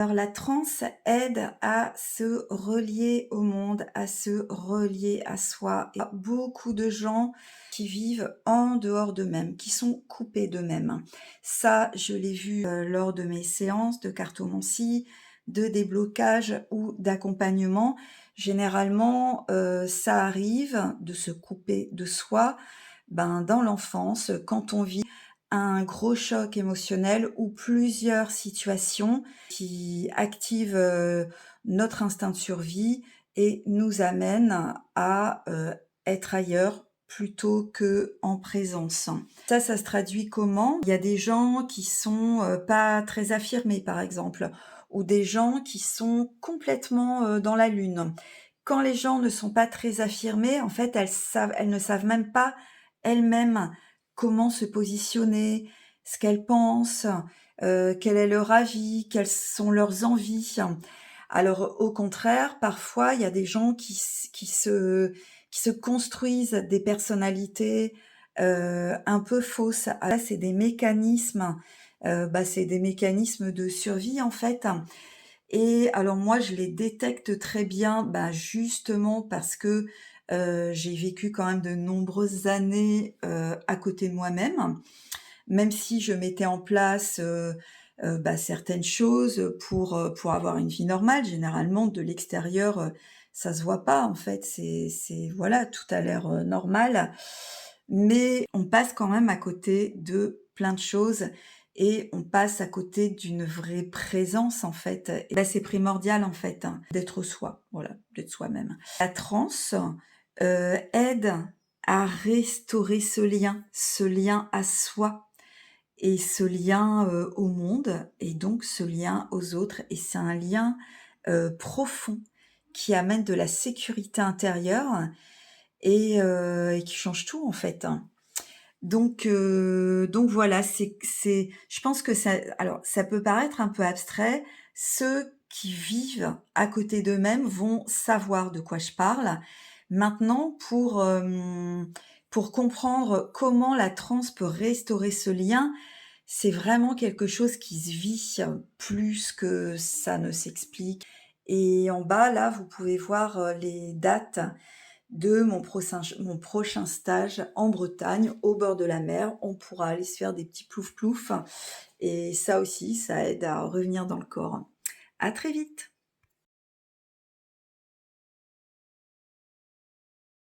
Alors la transe aide à se relier au monde, à se relier à soi. Il y a beaucoup de gens qui vivent en dehors d'eux-mêmes, qui sont coupés d'eux-mêmes. Ça, je l'ai vu, lors de mes séances de cartomancie, de déblocage ou d'accompagnement. Généralement, ça arrive de se couper de soi, dans l'enfance, quand on vit un gros choc émotionnel ou plusieurs situations qui activent, notre instinct de survie et nous amènent à, être ailleurs plutôt qu'en présence. Ça se traduit comment? Il y a des gens qui sont, pas très affirmés, par exemple, ou des gens qui sont complètement, dans la lune. Quand les gens ne sont pas très affirmés, en fait, elles ne savent même pas elles-mêmes comment se positionner, ce qu'elles pensent, quel est leur avis, quelles sont leurs envies. Alors, au contraire, parfois, il y a des gens qui se construisent des personnalités, un peu fausses. Ah, là, c'est des mécanismes, c'est des mécanismes de survie, en fait. Et alors moi, je les détecte très bien, justement parce que, j'ai vécu quand même de nombreuses années, à côté de moi-même. Même si je mettais en place, certaines choses pour avoir une vie normale. Généralement, de l'extérieur, ça se voit pas en fait. C'est voilà, tout a l'air, normal. Mais on passe quand même à côté de plein de choses et on passe à côté d'une vraie présence en fait. Et là, c'est primordial en fait, d'être soi, voilà, d'être soi-même. La transe, aide à restaurer ce lien à soi et ce lien, au monde et donc ce lien aux autres et c'est un lien, profond qui amène de la sécurité intérieure et qui change tout en fait, hein. Donc voilà, je pense que ça alors ça peut paraître un peu abstrait. Ceux qui vivent à côté d'eux-mêmes vont savoir de quoi je parle. Maintenant pour comprendre comment la transe peut restaurer ce lien, c'est vraiment quelque chose qui se vit, plus que ça ne s'explique et en bas là, vous pouvez voir, les dates de mon prochain stage en Bretagne, au bord de la mer. On pourra aller se faire des petits plouf-plouf et ça aussi, ça aide à revenir dans le corps. À très vite!